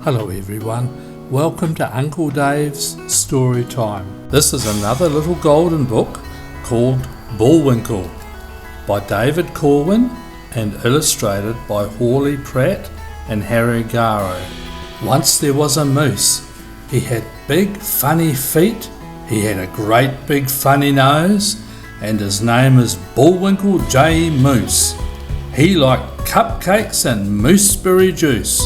Hello everyone, welcome to Uncle Dave's Story Time. This is another little golden book called Bullwinkle by David Corwin and illustrated by Hawley Pratt and Harry Garrow. Once there was a moose. He had big funny feet, he had a great big funny nose, and his name is Bullwinkle J. Moose. He liked cupcakes and mooseberry juice.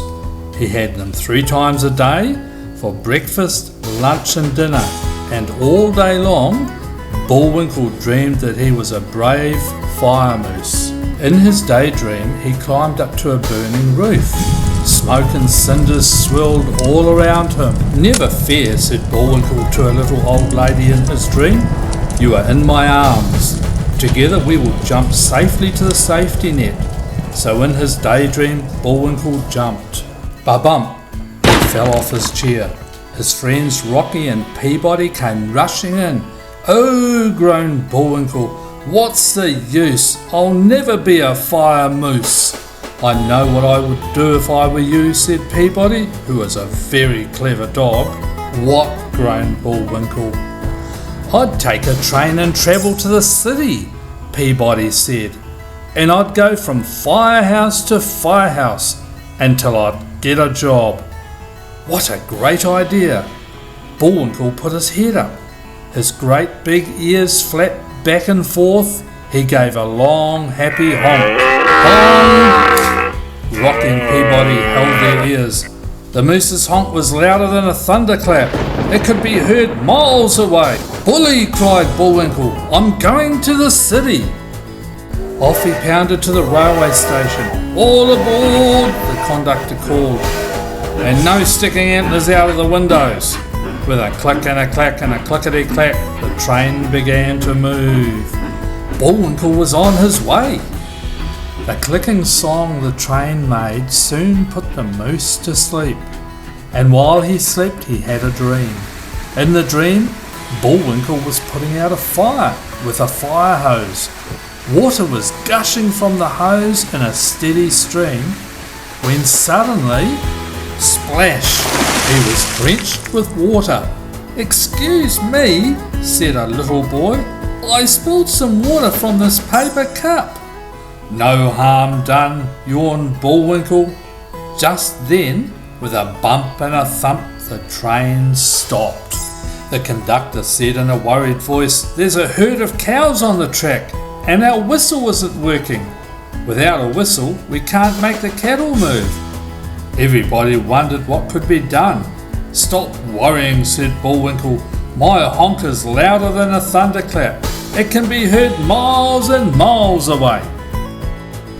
He had them 3 times a day for breakfast, lunch and dinner, and all day long Bullwinkle dreamed that he was a brave fire moose. In his daydream he climbed up to a burning roof. Smoke and cinders swirled all around him. "Never fear," said Bullwinkle to a little old lady in his dream. "You are in my arms. Together we will jump safely to the safety net." So in his daydream Bullwinkle jumped. Ba-bump! He fell off his chair. His friends Rocky and Peabody came rushing in. "Oh," groaned Bullwinkle, "what's the use? I'll never be a fire moose." "I know what I would do if I were you," said Peabody, who was a very clever dog. "What?" groaned Bullwinkle. "I'd take a train and travel to the city," Peabody said, "and I'd go from firehouse to firehouse until I'd get a job." "What a great idea!" Bullwinkle put his head up. His great big ears flapped back and forth. He gave a long, happy honk. Honk! Rocky and Peabody held their ears. The moose's honk was louder than a thunderclap. It could be heard miles away. "Bully!" cried Bullwinkle. "I'm going to the city." Off he pounded to the railway station. "All aboard!" the conductor called. "And no sticking antlers out of the windows." With a click and a clack and a clickety-clack, the train began to move. Bullwinkle was on his way. The clicking song the train made soon put the moose to sleep. And while he slept he had a dream. In the dream, Bullwinkle was putting out a fire with a fire hose. Water was gushing from the hose in a steady stream when suddenly, splash, he was drenched with water. "Excuse me," said a little boy, "I spilled some water from this paper cup." "No harm done," yawned Bullwinkle. Just then, with a bump and a thump, the train stopped. The conductor said in a worried voice, "There's a herd of cows on the track, and our whistle isn't working. Without a whistle, we can't make the cattle move." Everybody wondered what could be done. "Stop worrying," said Bullwinkle. "My honk is louder than a thunderclap. It can be heard miles and miles away."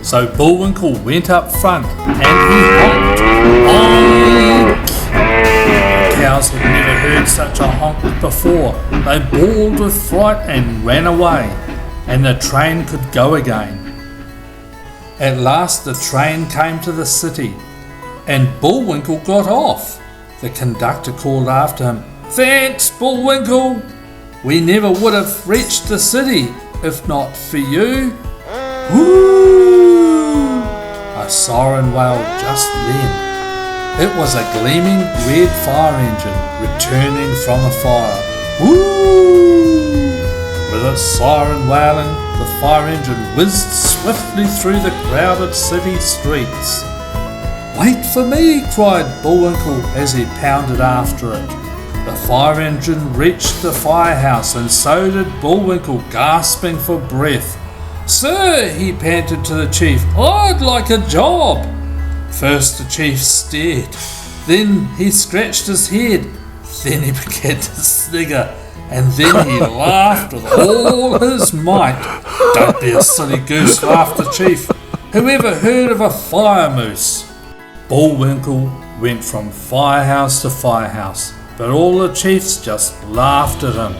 So Bullwinkle went up front and he honked. Honk! The cows had never heard such a honk before. They bawled with fright and ran away, and the train could go again. At last the train came to the city, and Bullwinkle got off. The conductor called after him, "Thanks, Bullwinkle. We never would have reached the city if not for you." Whoo! A siren wailed just then. It was a gleaming red fire engine returning from a fire. Whoo! With its siren wailing, the fire engine whizzed swiftly through the crowded city streets. "Wait for me!" cried Bullwinkle as he pounded after it. The fire engine reached the firehouse, and so did Bullwinkle, gasping for breath. "Sir," he panted to the chief, "I'd like a job." First the chief stared, then he scratched his head, then he began to snigger, and then he laughed with all his might. "Don't be a silly goose," laughed the chief. "Whoever heard of a fire moose?" Bullwinkle went from firehouse to firehouse, but all the chiefs just laughed at him.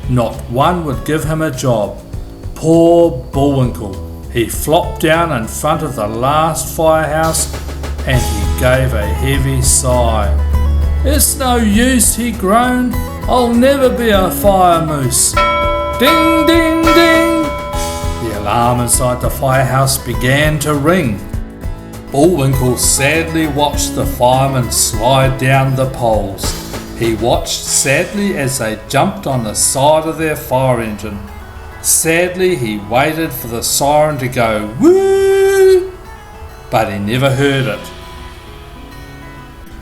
Not one would give him a job. Poor Bullwinkle. He flopped down in front of the last firehouse and he gave a heavy sigh. "It's no use," he groaned. "I'll never be a fire moose." Ding, ding, ding! The alarm inside the firehouse began to ring. Bullwinkle sadly watched the firemen slide down the poles. He watched sadly as they jumped on the side of their fire engine. Sadly he waited for the siren to go woo, but he never heard it.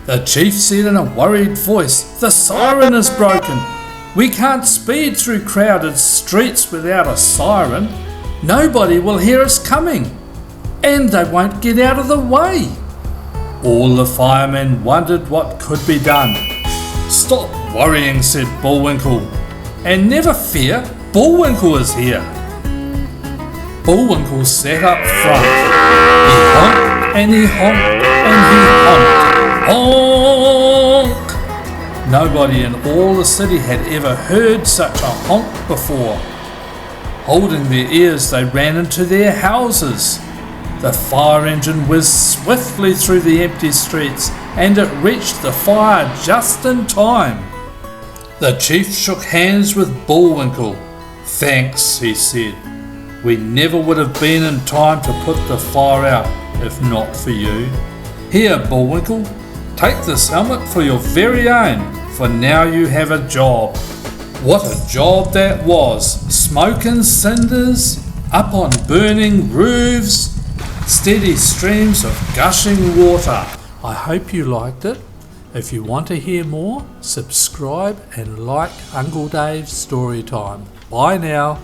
The chief said in a worried voice, "The siren is broken. We can't speed through crowded streets without a siren. Nobody will hear us coming, and they won't get out of the way." All the firemen wondered what could be done. "Stop worrying," said Bullwinkle, "and never fear, Bullwinkle is here." Bullwinkle sat up front. He honked and he honked and he honked. Honk! Nobody in all the city had ever heard such a honk before. Holding their ears, they ran into their houses. The fire engine whizzed swiftly through the empty streets, and it reached the fire just in time. The chief shook hands with Bullwinkle. "Thanks," he said. "We never would have been in time to put the fire out if not for you. Here, Bullwinkle, take this helmet for your very own, for now you have a job." What a job that was! Smoke and cinders, up on burning roofs, steady streams of gushing water. I hope you liked it. If you want to hear more, subscribe and like Uncle Dave's Storytime. Bye now.